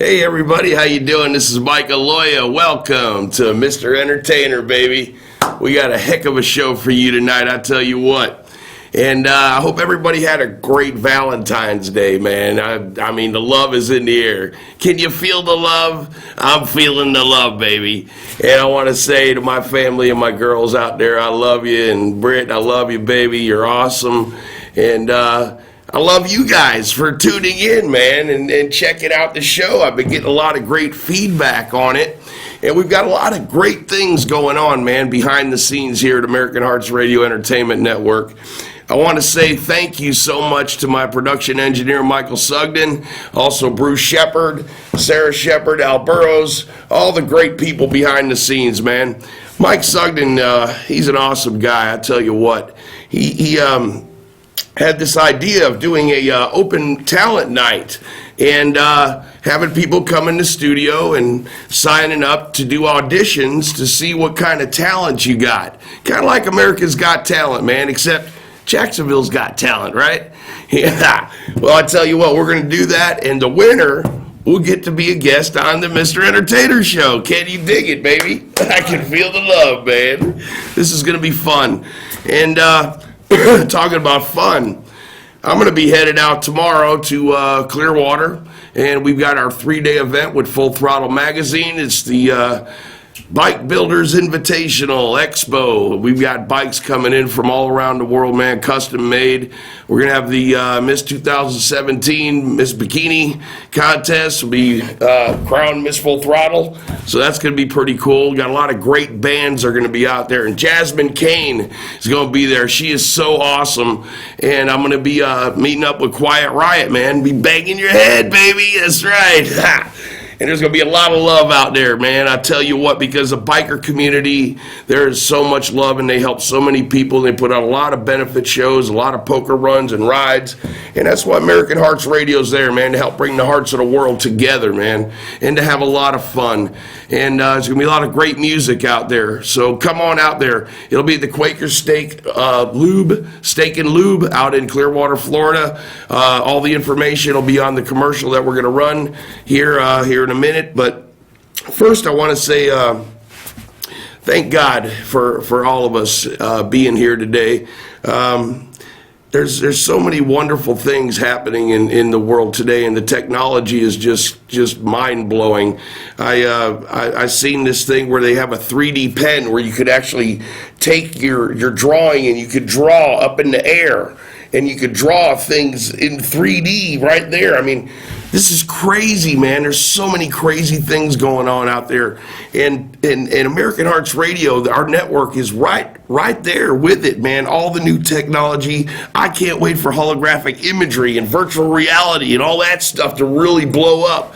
Hey everybody, how you doing? This is Mike Aloia. Welcome to Mr. Entertainer, baby. We got a heck of a show for you tonight, I tell you what. And I hope everybody had a great Valentine's Day, man. I mean, the love is in the air. Can you feel the love? I'm feeling the love, baby. And I want to say to my family and my girls out there, I love you. And Britt, I love you, baby. You're awesome. And I love you guys for tuning in, man, and checking out the show. I've been getting a lot of great feedback on it. And we've got a lot of great things going on, man, behind the scenes here at American Hearts Radio Entertainment Network. I want to say thank you so much to my production engineer, Michael Sugden, also Bruce Shepard, Sarah Shepard, Al Burrows, all the great people behind the scenes, man. Mike Sugden, he's an awesome guy, I tell you what. He had this idea of doing a open talent night and having people come in the studio and signing up to do auditions to see what kind of talent you got. Kind of like America's Got Talent, man, except Jacksonville's got talent, right? Yeah. Well, I tell you what, we're going to do that, and the winner will get to be a guest on the Mr. Entertainer Show. Can you dig it, baby? I can feel the love, man. This is going to be fun. And talking about fun, I'm going to be headed out tomorrow to Clearwater, and we've got our 3-day event with Full Throttle Magazine. It's the Bike Builders Invitational Expo. We've got bikes coming in from all around the world, man, custom made. We're going to have the Miss 2017 Miss Bikini contest. Will be crowned Miss Full Throttle. So that's going to be pretty cool. Got a lot of great bands are going to be out there. And Jasmine Kane is going to be there. She is so awesome. And I'm going to be meeting up with Quiet Riot, man. Be banging your head, baby. That's right. And there's going to be a lot of love out there, man. I tell you what, because the biker community, there is so much love, and they help so many people. They put on a lot of benefit shows, a lot of poker runs and rides. And that's why American Hearts Radio's there, man, to help bring the hearts of the world together, man, and to have a lot of fun. And there's going to be a lot of great music out there. So come on out there. It'll be at the Quaker Steak and Lube out in Clearwater, Florida. All the information will be on the commercial that we're going to run here in a minute. But first, I want to say thank God for all of us being here today. There's so many wonderful things happening in the world today, and the technology is just mind-blowing. I seen this thing where they have a 3D pen where you could actually take your drawing and you could draw up in the air, and you could draw things in 3D right there. I mean, this is crazy, man. There's so many crazy things going on out there. And American Hearts Radio, our network is right there with it, man. All the new technology. I can't wait for holographic imagery and virtual reality and all that stuff to really blow up.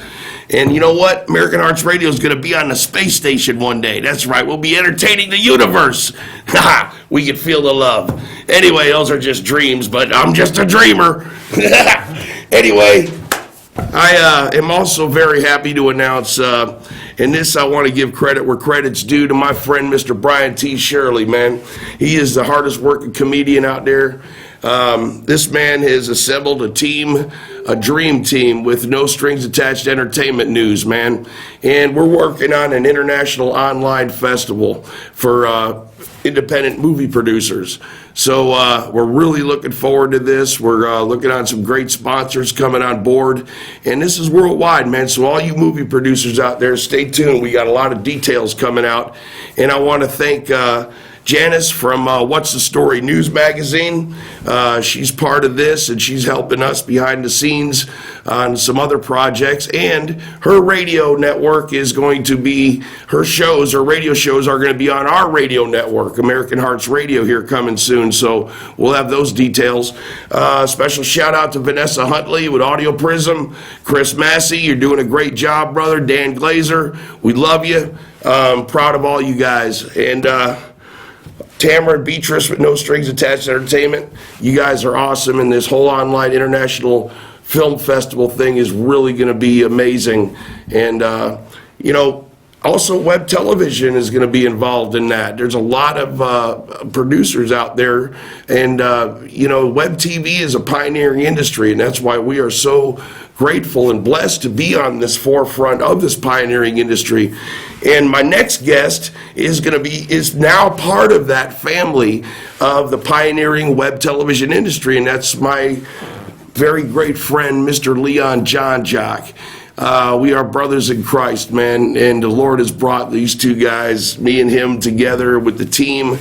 And you know what? American Hearts Radio is going to be on the space station one day. That's right. We'll be entertaining the universe. We can feel the love. Anyway, those are just dreams, but I'm just a dreamer. Anyway, I am also very happy to announce, and this I want to give credit where credit's due to my friend Mr. Brian T. Shirley, man. He is the hardest working comedian out there. This man has assembled a dream team with No Strings Attached Entertainment News, man. And we're working on an international online festival for independent movie producers. So we're really looking forward to this. We're looking on some great sponsors coming on board. And this is worldwide, man. So all you movie producers out there, stay tuned. We got a lot of details coming out. And I want to thank Janice from What's the Story News Magazine. She's part of this, and she's helping us behind the scenes on some other projects. And her radio network is going to be, her radio shows are going to be on our radio network, American Hearts Radio, here coming soon. So we'll have those details. Special shout out to Vanessa Huntley with Audio Prism. Chris Massey, you're doing a great job, brother. Dan Glazer, we love you. Proud of all you guys. And Tamara and Beatrice with No Strings Attached Entertainment. You guys are awesome, and this whole online international film festival thing is really going to be amazing. And, you know, Also, web television is going to be involved in that. There's a lot of producers out there, and web TV is a pioneering industry, and that's why we are so grateful and blessed to be on this forefront of this pioneering industry. And my next guest is now part of that family of the pioneering web television industry, and that's my very great friend, Mr. Leon Jonjock. We are brothers in Christ, man, and the Lord has brought these two guys, me and him, together with the team.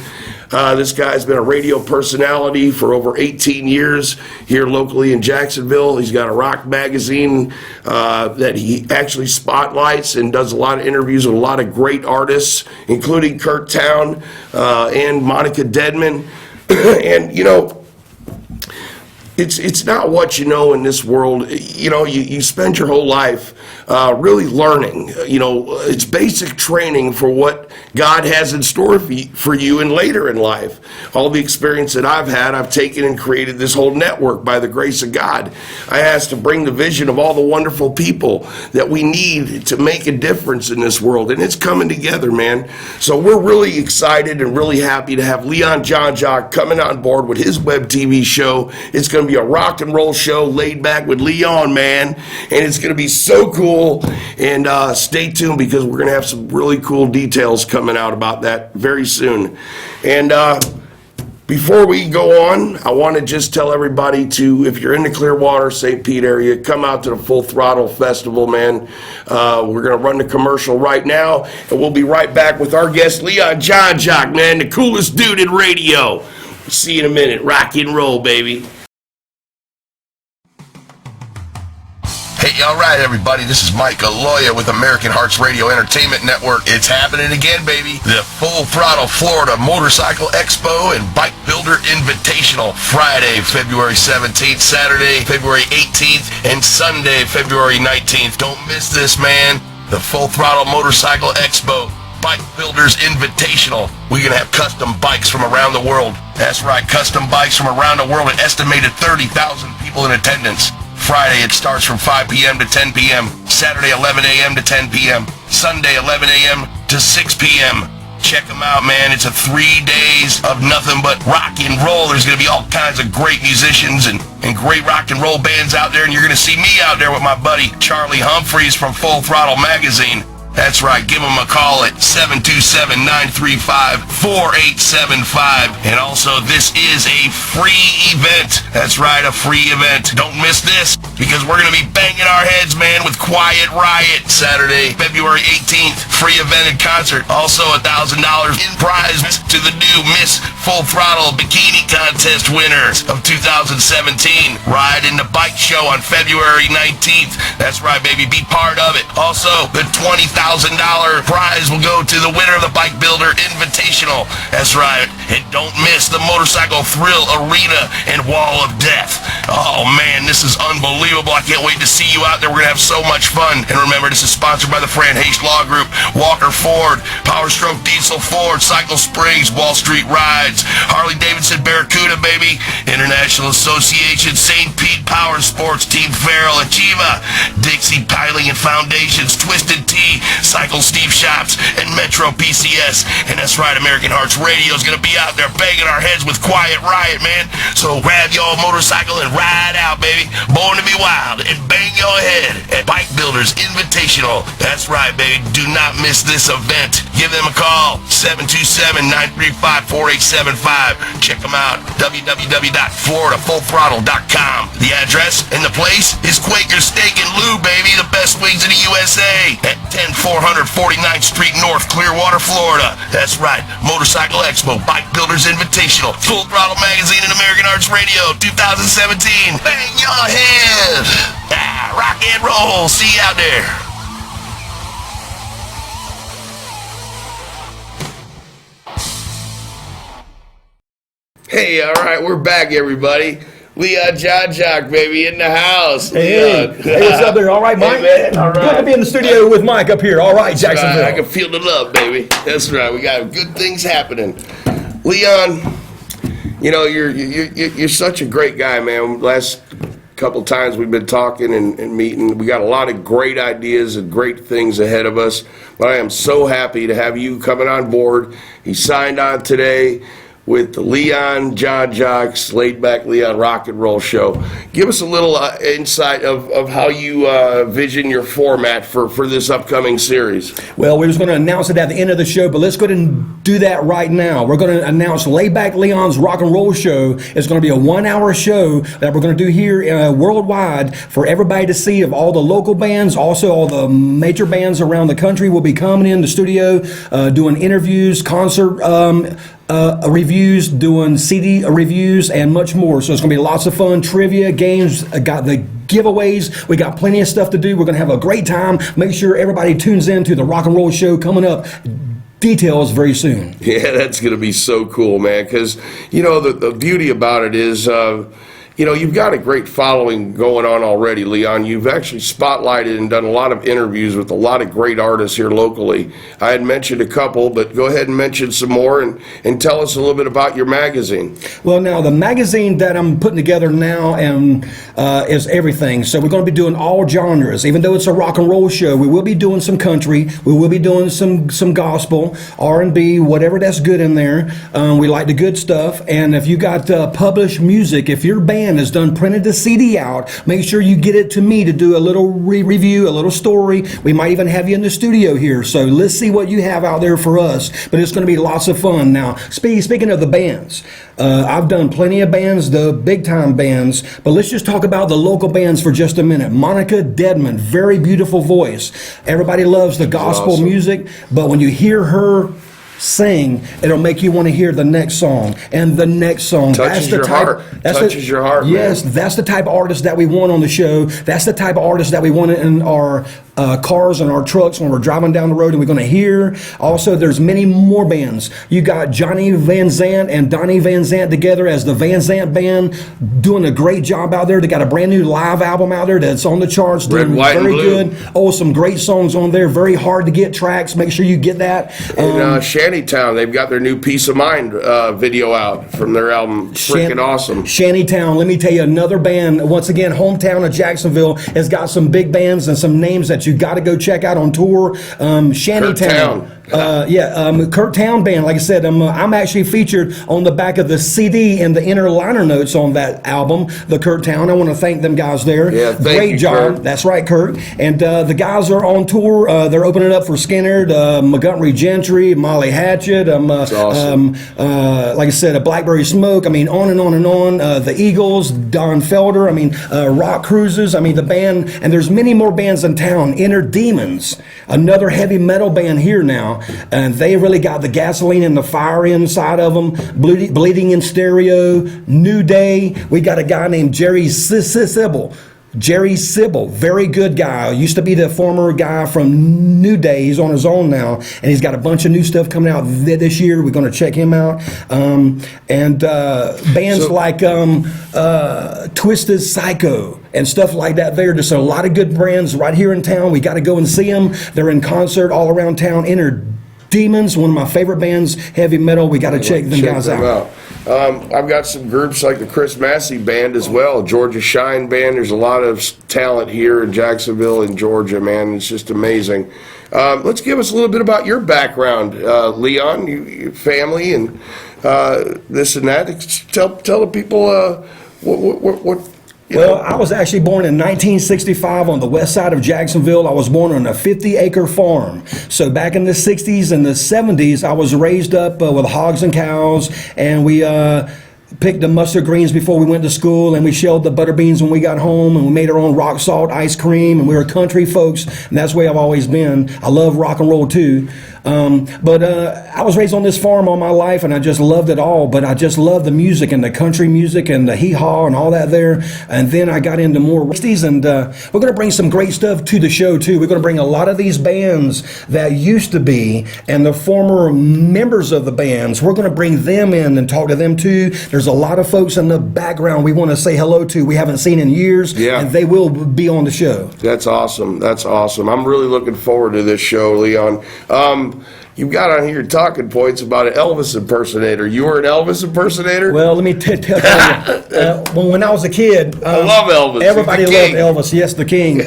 This guy's been a radio personality for over 18 years here locally in Jacksonville. He's got a rock magazine that he actually spotlights and does a lot of interviews with a lot of great artists, including Kurt Town and Monica Deadman. And, it's not what you know in this world. You spend your whole life really learning. It's basic training for what God has in store for you and later in life. All the experience that I've had, I've taken and created this whole network by the grace of God. I asked to bring the vision of all the wonderful people that we need to make a difference in this world, and it's coming together, man. So we're really excited and really happy to have Leon Jonjock coming on board with his web TV show. It's going to be a rock and roll show laid back with Leon, man, and it's going to be so cool. And stay tuned, because we're going to have some really cool details coming out about that very soon. And before we go on, I want to just tell everybody to, if you're in the Clearwater, St. Pete area, come out to the Full Throttle Festival, man. We're going to run the commercial right now, and we'll be right back with our guest, Leon Jonjock, man, the coolest dude in radio. See you in a minute. Rock and roll, baby. Hey, all right, everybody. This is Mike Aloia with American Hearts Radio Entertainment Network. It's happening again, baby. The Full Throttle Florida Motorcycle Expo and Bike Builder Invitational. Friday, February 17th, Saturday, February 18th, and Sunday, February 19th. Don't miss this, man. The Full Throttle Motorcycle Expo. Bike Builders Invitational. We're going to have custom bikes from around the world. That's right, custom bikes from around the world. An estimated 30,000 people in attendance. Friday, it starts from 5 p.m. to 10 p.m. Saturday, 11 a.m. to 10 p.m. Sunday, 11 a.m. to 6 p.m. Check them out, man. It's a 3 days of nothing but rock and roll. There's going to be all kinds of great musicians and great rock and roll bands out there, and you're going to see me out there with my buddy Charlie Humphreys from Full Throttle Magazine. That's right, give them a call at 727-935-4875. And also, this is a free event. That's right, a free event. Don't miss this, because we're going to be banging our heads, man, with Quiet Riot. Saturday, February 18th, free event and concert. Also, $1,000 in prizes to the new Miss Full Throttle Bikini Contest winners of 2017. Ride in the bike show on February 19th. That's right, baby, be part of it. Also, the $20,000 prize will go to the winner of the Bike Builder Invitational. That's right. And don't miss the Motorcycle Thrill Arena and Wall of Death. Oh, man, this is unbelievable. I can't wait to see you out there. We're going to have so much fun. And remember, this is sponsored by the Fran Haste Law Group, Walker Ford, Power Stroke Diesel Ford, Cycle Springs, Wall Street Rides, Harley Davidson Barracuda, baby, International Association, St. Pete Power Sports, Team Farrell, Achieva, Dixie Piling and Foundations, Twisted Tea, Cycle Steve Shops, and Metro PCS. And that's right, American Hearts Radio is going to be out there banging our heads with Quiet Riot, man. So grab your motorcycle and ride out, baby. Born to be wild and bang your head at Bike Builders Invitational. That's right, baby. Do not miss this event. Give them a call, 727-935-4875. Check them out, www.floridafullthrottle.com. The address and the place is Quaker Steak and Lube, baby. The best wings in the USA at 10449th Street North, Clearwater, Florida. That's right, Motorcycle Expo, Bike Builders Invitational, Full Throttle Magazine and American Arts Radio 2017. Bang your head! Rock and roll. See you out there. Hey, all right, we're back, everybody. Leon Jonjock, baby, in the house. Hey, what's up there? All right, Mike? Hey, man. All right. Good to be in the studio with Mike up here. All right, Jacksonville. Right. I can feel the love, baby. That's right. We got good things happening. Leon, you're such a great guy, man. Last couple times we've been talking and meeting. We got a lot of great ideas and great things ahead of us. But I am so happy to have you coming on board. He signed on today with the Leon Jonjock's Laid Back Leon Rock and Roll Show. Give us a little insight of how you vision your format for this upcoming series. Well, we was going to announce it at the end of the show, but let's go ahead and do that right now. We're going to announce Laid Back Leon's Rock and Roll Show. It's going to be a 1-hour show that we're going to do here worldwide for everybody to see, of all the local bands. Also, all the major bands around the country will be coming in the studio, doing interviews, concert reviews, doing CD reviews, and much more. So it's going to be lots of fun, trivia, games, got the giveaways. We got plenty of stuff to do. We're going to have a great time. Make sure everybody tunes in to the Rock and Roll Show coming up. Details very soon. Yeah, that's going to be so cool, man, because, you know, the beauty about it is, you know, you've got a great following going on already, Leon. You've actually spotlighted and done a lot of interviews with a lot of great artists here locally. I had mentioned a couple, but go ahead and mention some more and tell us a little bit about your magazine. Well, now, the magazine that I'm putting together now is everything. So we're going to be doing all genres. Even though it's a rock and roll show, we will be doing some country. We will be doing some gospel, R&B, whatever that's good in there. We like the good stuff. And if you got published music, if your band has done printed the CD out, make sure you get it to me to do a little review, a little story. We might even have you in the studio here. So let's see what you have out there for us. But it's going to be lots of fun. Now, speaking of the bands, I've done plenty of bands, the big time bands, but let's just talk about the local bands for just a minute. Monica Deadman, very beautiful voice. Everybody loves the gospel music, but when you hear her sing, it'll make you want to hear the next song and the next song. Touches your heart. Touches your heart. Yes, man. That's the type of artist that we want on the show. That's the type of artist that we want in our cars and our trucks when we're driving down the road, and we're going to hear. Also, there's many more bands. You got Johnny Van Zant and Donnie Van Zant together as the Van Zant Band, doing a great job out there. They got a brand new live album out there that's on the charts, doing very good. Oh, some great songs on there. Very hard to get tracks. Make sure you get that. And Shantytown, they've got their new Peace of Mind video out from their album. Freaking awesome. Shantytown, let me tell you, another band, once again, hometown of Jacksonville, has got some big bands and some names that you got to go check out on tour. Shantytown. Kurt Town Band. Like I said, I'm actually featured on the back of the CD and the inner liner notes on that album, the Kurt Town. I want to thank them guys there. Yeah, great job. Kurt. That's right, Kurt. And the guys are on tour. They're opening up for Skinner, Montgomery Gentry, Molly Hatchet. That's awesome. Like I said, a Blackberry Smoke. I mean, on and on and on. The Eagles, Don Felder. I mean, Rock Cruises. I mean, the band, and there's many more bands in town. Inner Demons, another heavy metal band here now. And they really got the gasoline and the fire inside of them. Bleeding in Stereo, New Day. We got a guy named Jerry Sybil. Jerry Sybil, very good guy. Used to be the former guy from New Day. He's on his own now, and he's got a bunch of new stuff coming out this year. We're going to check him out. Bands like Twisted Psycho and stuff like that. There, just a lot of good brands right here in town. We got to go and see them. They're in concert all around town. Inner Demons, one of my favorite bands, heavy metal. We got to check them guys out. I've got some groups like the Chris Massey Band as well, Georgia Shine Band. There's a lot of talent here in Jacksonville and Georgia, man. It's just amazing. Let's give us a little bit about your background, Leon, your family, and this and that. Tell the people what. Well, I was actually born in 1965 on the west side of Jacksonville. I was born on a 50-acre farm. So back in the 60s and the 70s, I was raised up with hogs and cows, and we picked the mustard greens before we went to school, and we shelled the butter beans when we got home, and we made our own rock salt ice cream, and we were country folks, and that's the way I've always been. I love rock and roll too. But I was raised on this farm all my life, and I just loved it all. But I just loved the music and the country music and the hee-haw and all that there. And then I got into more 60s, and we're going to bring some great stuff to the show too. We're going to bring a lot of these bands that used to be and the former members of the bands. We're going to bring them in and talk to them too. There's a lot of folks in the background we want to say hello to. We haven't seen in years, and they will be on the show. That's awesome. That's awesome. I'm really looking forward to this show, Leon. you've got on here talking points about an Elvis impersonator. You were an Elvis impersonator? Well, let me tell you, when I was a kid, I love Elvis. Everybody He's the king. loved Elvis. Yes, the king.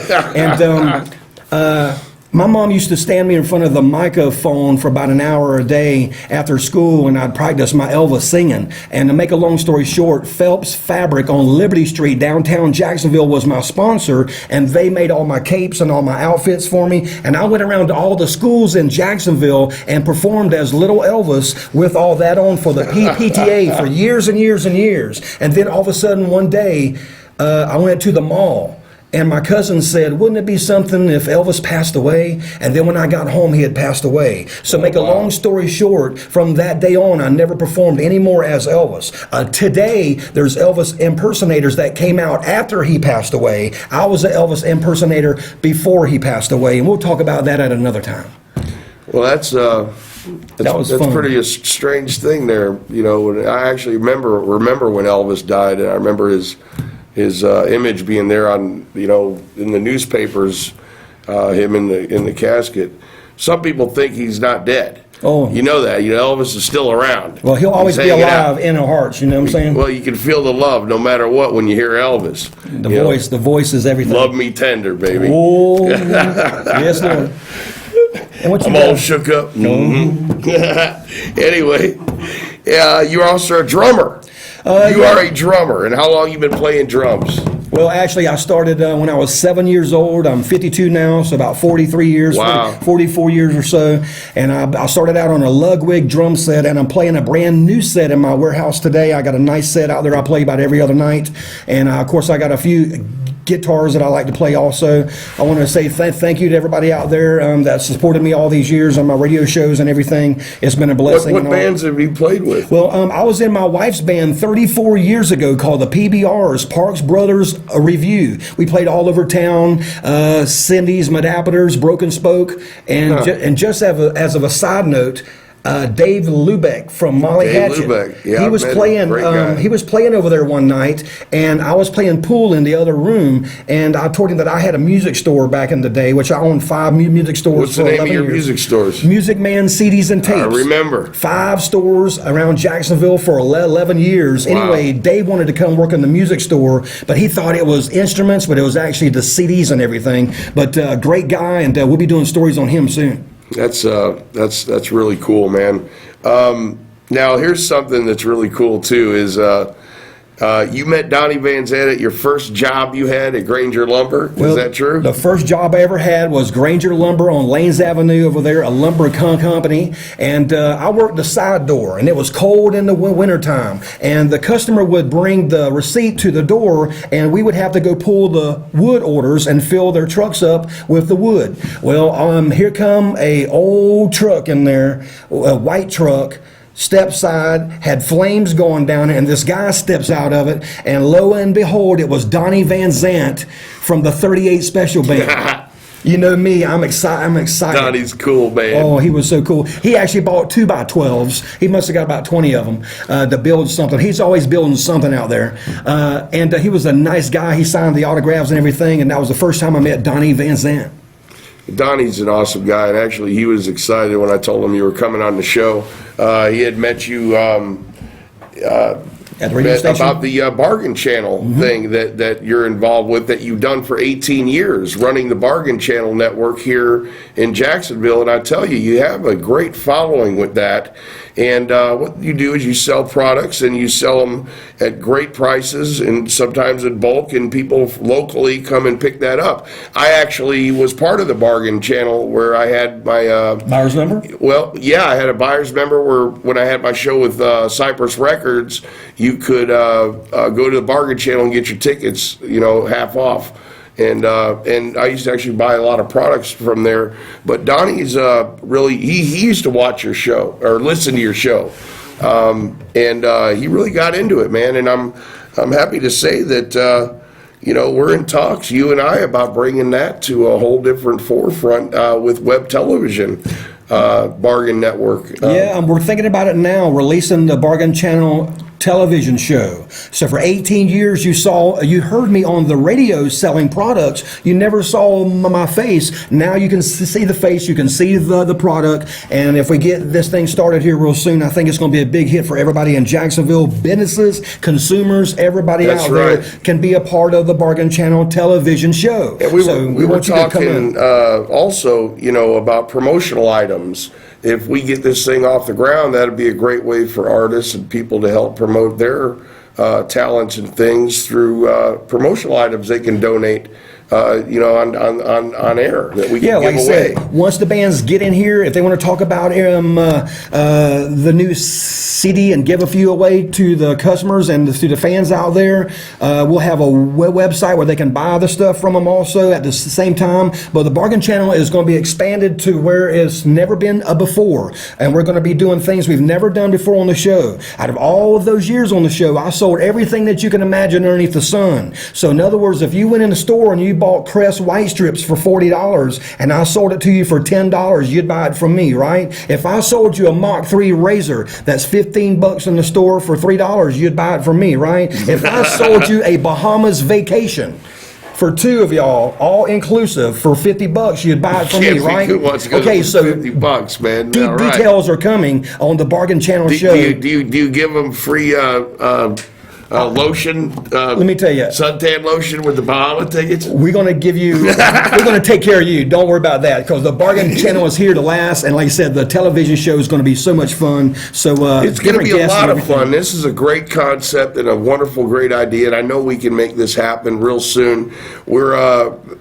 And my mom used to stand me in front of the microphone for about an hour a day after school, and I'd practice my Elvis singing. And to make a long story short, Phelps Fabric on Liberty Street, downtown Jacksonville, was my sponsor, and they made all my capes and all my outfits for me. And I went around to all the schools in Jacksonville and performed as Little Elvis with all that on for the PTA for years and years and years. And then all of a sudden one day, I went to the mall. And my cousin said, wouldn't it be something if Elvis passed away? And then when I got home, he had passed away. So make a long story short, from that day on, I never performed anymore as Elvis. Today, there's Elvis impersonators that came out after he passed away. I was an Elvis impersonator before he passed away, and we'll talk about that at another time. Well, that's fun. pretty a strange thing there. You know, I actually remember when Elvis died, and I remember his image being there on, you know, in the newspapers, him in the casket. Some people think he's not dead. Oh, you know that. You know, Elvis is still around. Well, he'll always be alive in our hearts. You know what I'm saying? Well, you can feel the love no matter what when you hear Elvis. The voice is everything. Love me tender, baby. Oh, yes, Lord. And what I'm all shook up. Mm-hmm. Anyway, you're also a drummer. You are a drummer, and how long you been playing drums? Well, actually, I started when I was 7 years old. I'm 52 now, so about 43 years, wow. 44 years or so. And I started out on a Ludwig drum set, and I'm playing a brand new set in my warehouse today. I got a nice set out there I play about every other night. And, of course, I got a few guitars that I like to play also. I want to say thank you to everybody out there that supported me all these years on my radio shows and everything. It's been a blessing. What bands have you played with? Well, I was in my wife's band 34 years ago called the PBRs, Parks Brothers Review. We played all over town, Cindy's, Medapiters, Broken Spoke, and just as of a side note, Dave Lubeck from Molly Hatchet. Lubeck. Yeah, he was playing. He was playing over there one night, and I was playing pool in the other room. And I told him that I had a music store back in the day, which I owned 5 music stores. What's the name of your music stores? Music Man CDs and Tapes. I remember. 5 stores around Jacksonville for 11 years. Wow. Anyway, Dave wanted to come work in the music store, but he thought it was instruments, but it was actually the CDs and everything. But great guy, and we'll be doing stories on him soon. That's really cool, man. Now here's something that's really cool too is you met Donnie Van Zant at your first job you had at Granger Lumber. Is that true? The first job I ever had was Granger Lumber on Lanes Avenue over there, a lumber company. And I worked the side door, and it was cold in the wintertime. And the customer would bring the receipt to the door, and we would have to go pull the wood orders and fill their trucks up with the wood. Well, here come a old truck in there, a white truck. Step side, had flames going down it, and this guy steps out of it, and lo and behold, it was Donnie Van Zant from the 38 Special Band. You know me, I'm excited. Donnie's cool, man. Oh, he was so cool. He actually bought 2x12s. He must have got about 20 of them to build something. He's always building something out there. And he was a nice guy. He signed the autographs and everything, and that was the first time I met Donnie Van Zant. Donnie's an awesome guy, and actually he was excited when I told him you were coming on the show. He had met you at the radio station? About the Bargain Channel thing that you're involved with, that you've done for 18 years, running the Bargain Channel network here in Jacksonville. And I tell you, you have a great following with that. And what you do is you sell products, and you sell them at great prices, and sometimes in bulk, and people locally come and pick that up. I actually was part of the Bargain Channel where I had my buyer's member? Well, yeah, I had a buyer's member where when I had my show with Cypress Records, you could go to the Bargain Channel and get your tickets, half off. And I used to actually buy a lot of products from there. But Donnie's really, he used to watch your show or listen to your show. And he really got into it, man. And I'm happy to say that, we're in talks, you and I, about bringing that to a whole different forefront with web television. Bargain Network. Yeah, we're thinking about it now, releasing the Bargain Channel television show. So for 18 years, you heard me on the radio selling products. You never saw my face. Now you can see the face, you can see the product, and if we get this thing started here real soon, I think it's going to be a big hit for everybody in Jacksonville. Businesses, consumers, everybody out there can be a part of the Bargain Channel television show. Yeah, we were talking also, about promotional items. If we get this thing off the ground, that'd be a great way for artists and people to help promote their talents and things through promotional items they can donate. On air that we can give away. Said, once the bands get in here, if they want to talk about the new CD and give a few away to the customers and to the fans out there, we'll have a website where they can buy the stuff from them also at the same time. But the Bargain Channel is going to be expanded to where it's never been before, and we're going to be doing things we've never done before on the show. Out of all of those years on the show, I sold everything that you can imagine underneath the sun. So in other words, if you went in the store and you bought Crest white strips for $40 and I sold it to you for $10, you'd buy it from me, right? If I sold you a Mach 3 razor that's $15 in the store for $3, you'd buy it from me, right? If I sold you a Bahamas vacation for two of y'all, all inclusive, for $50, you'd buy it from me, right? Okay, so $50, man. Details are coming on the Bargain Channel show. Do you give them free lotion? Let me tell you, suntan lotion with the Bahama tickets. We're going to give you. We're going to take care of you. Don't worry about that, because the Bargain Channel is here to last, and like I said, the television show is going to be so much fun. So it's going to be a lot of fun. This is a great concept and a wonderful, great idea, and I know we can make this happen real soon. We're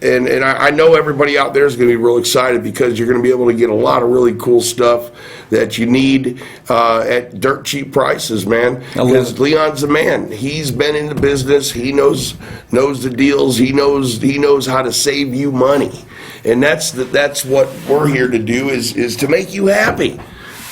and I know everybody out there is going to be real excited, because you're going to be able to get a lot of really cool stuff that you need at dirt cheap prices, man. Because Leon's the man. He's been in the business. He knows the deals. He knows how to save you money, and that's what we're here to do is to make you happy.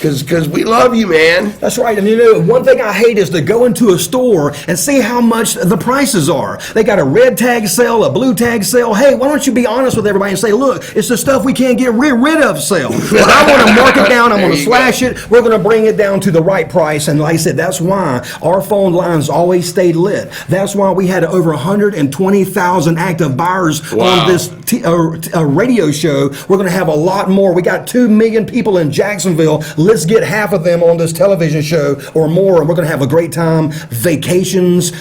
Because we love you, man. That's right. And one thing I hate is to go into a store and see how much the prices are. They got a red tag sale, a blue tag sale. Hey, why don't you be honest with everybody and say, look, it's the stuff we can't get rid of sale. But I want to mark it down. I'm going to slash it. We're going to bring it down to the right price. And like I said, that's why our phone lines always stayed lit. That's why we had over 120,000 active buyers on this radio show. We're going to have a lot more. We got 2 million people in Jacksonville. Let's get half of them on this television show or more, and we're going to have a great time. Vacations,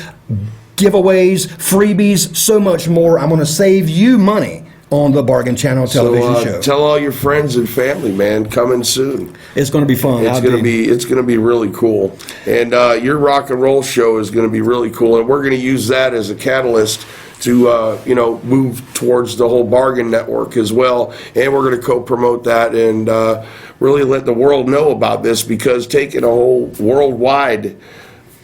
giveaways, freebies, so much more. I'm going to save you money on the Bargain Channel television show. Tell all your friends and family, man, coming soon. It's going to be fun. It's going to be really cool. And your rock and roll show is going to be really cool, and we're going to use that as a catalyst to move towards the whole Bargain Network as well. And we're going to co-promote that and really let the world know about this, because taking a whole worldwide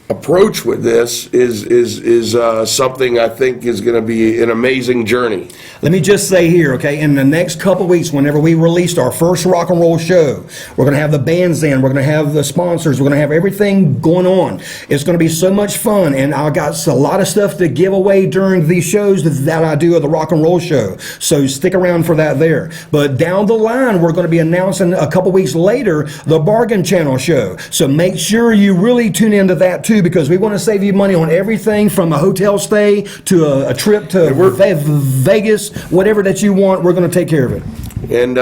approach with this is something I think is going to be an amazing journey. Let me just say here, okay, in the next couple weeks, whenever we released our first rock and roll show, we're going to have the bands in, we're going to have the sponsors, we're going to have everything going on. It's going to be so much fun, and I got a lot of stuff to give away during these shows that I do at the rock and roll show. So stick around for that there. But down the line, we're going to be announcing a couple weeks later the Bargain Channel show. So make sure you really tune into that too, because we want to save you money on everything from a hotel stay to a trip to Vegas, whatever that you want. We're going to take care of it. And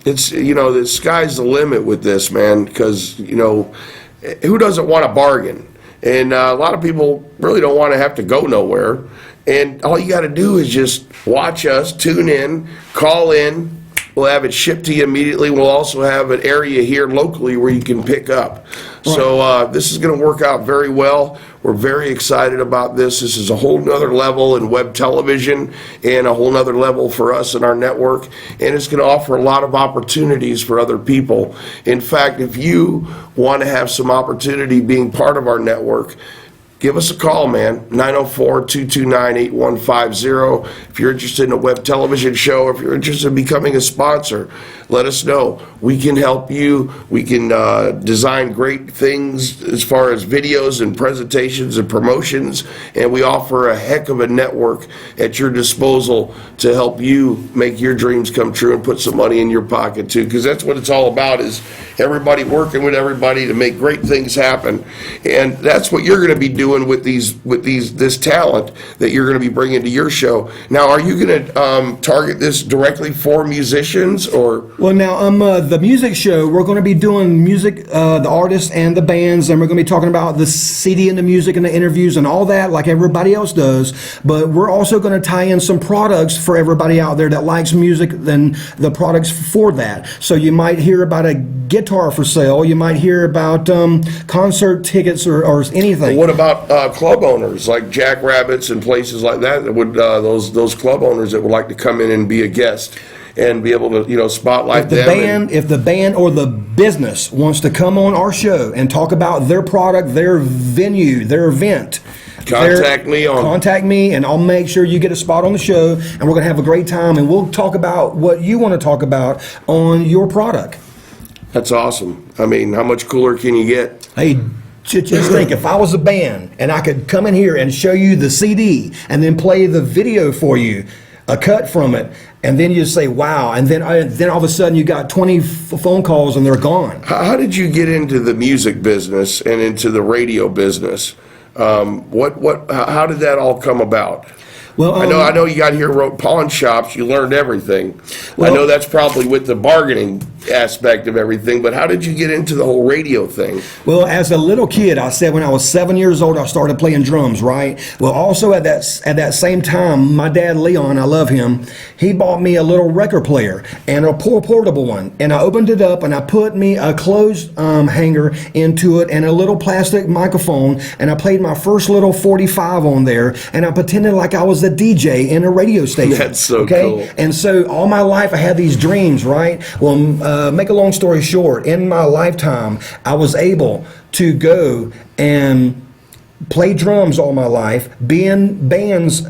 it's the sky's the limit with this, man, because who doesn't want a bargain? And a lot of people really don't want to have to go nowhere, and all you got to do is just watch us, tune in, call in. We'll have it shipped to you immediately. We'll also have an area here locally where you can pick up. Right. So this is going to work out very well. We're very excited about this. This is a whole nother level in web television and a whole nother level for us in our network. And it's going to offer a lot of opportunities for other people. In fact, if you want to have some opportunity being part of our network, give us a call, man. 904-229-8150. If you're interested in a web television show, if you're interested in becoming a sponsor, let us know. We can help you. We can design great things as far as videos and presentations and promotions, and we offer a heck of a network at your disposal to help you make your dreams come true and put some money in your pocket too, because that's what it's all about, is everybody working with everybody to make great things happen. And that's what you're going to be doing with this talent that you're going to be bringing to your show. Now, are you going to target this directly for musicians, or? Well, now, the music show, we're going to be doing music, the artists and the bands, and we're going to be talking about the CD and the music and the interviews and all that like everybody else does. But we're also going to tie in some products for everybody out there that likes music, and the products for that. So you might hear about a guitar for sale. You might hear about concert tickets or anything. What about club owners like Jackrabbits and places like that? Would those club owners that would like to come in and be a guest and be able to, spotlight them? If the band or the business wants to come on our show and talk about their product, their venue, their event, contact me, and I'll make sure you get a spot on the show, and we're going to have a great time, and we'll talk about what you want to talk about on your product. That's awesome. I mean, how much cooler can you get? Hey, just think, if I was a band and I could come in here and show you the CD and then play the video for you, a cut from it, and then you say, wow, and then all of a sudden you got 20 phone calls and they're gone. How did you get into the music business and into the radio business? How did that all come about? Well, I know you got here, wrote pawn shops, you learned everything. Well, I know that's probably with the bargaining aspect of everything, but how did you get into the whole radio thing? Well, as a little kid, I said when I was 7 years old, I started playing drums, right? Well, also at that same time, my dad, Leon, I love him, he bought me a little record player, and a portable one, and I opened it up, and I put me a clothes hanger into it and a little plastic microphone, and I played my first little 45 on there, and I pretended like I was a DJ in a radio station. That's so cool. And so all my life I had these dreams, right? Well, make a long story short, in my lifetime, I was able to go and play drums all my life, be in bands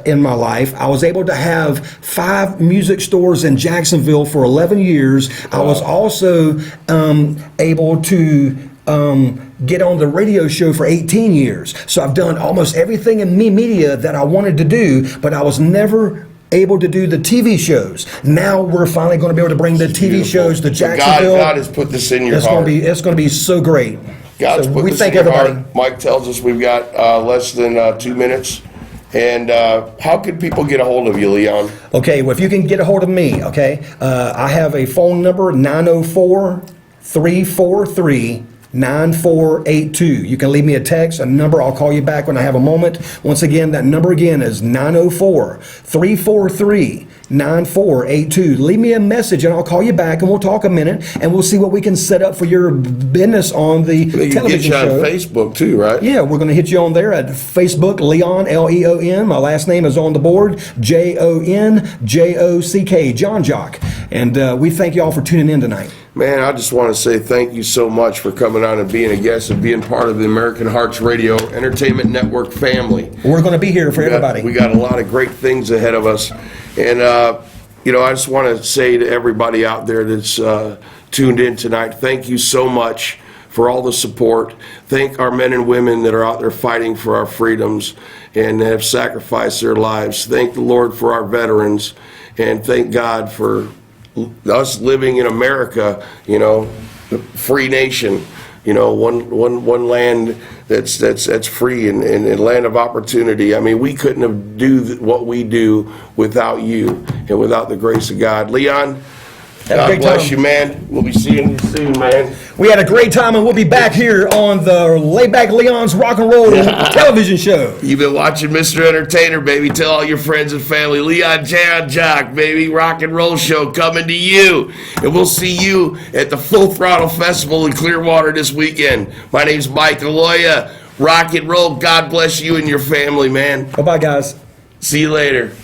in my life. I was able to have 5 music stores in Jacksonville for 11 years. Wow. I was also able to get on the radio show for 18 years. So I've done almost everything in media that I wanted to do, but I was never able to do the TV shows. Now we're finally going to be able to bring the TV shows to Jacksonville. God has put this in your heart. It's going to be so great. God's put this in your heart. Mike tells us we've got less than 2 minutes. And how can people get a hold of you, Leon? Okay, well, if you can get a hold of me, okay, I have a phone number, 904-343-9482. You can leave me a text, a number. I'll call you back when I have a moment. Once again, that number again is 904-343-9482. Leave me a message and I'll call you back and we'll talk a minute and we'll see what we can set up for your business on the television show. You get you on Facebook too, right? Yeah, we're going to hit you on there at Facebook, Leon, Leon. My last name is on the board, Jonjock, Jonjock. And we thank you all for tuning in tonight. Man, I just want to say thank you so much for coming on and being a guest and being part of the American Hearts Radio Entertainment Network family. We're going to be here for everybody. We got a lot of great things ahead of us. And, I just want to say to everybody out there that's tuned in tonight, thank you so much for all the support. Thank our men and women that are out there fighting for our freedoms and have sacrificed their lives. Thank the Lord for our veterans, and thank God for us living in America, the free nation, one land that's free and land of opportunity. I mean, we couldn't have do what we do without you and without the grace of God. Leon, God bless you, man. We'll be seeing you soon, man. We had a great time, and we'll be back here on the Layback Leon's Rock and Roll television show. You've been watching Mr. Entertainer, baby. Tell all your friends and family. Leon Jonjock, baby. Rock and Roll show coming to you. And we'll see you at the Full Throttle Festival in Clearwater this weekend. My name's Mike Aloia. Rock and roll. God bless you and your family, man. Bye-bye, guys. See you later.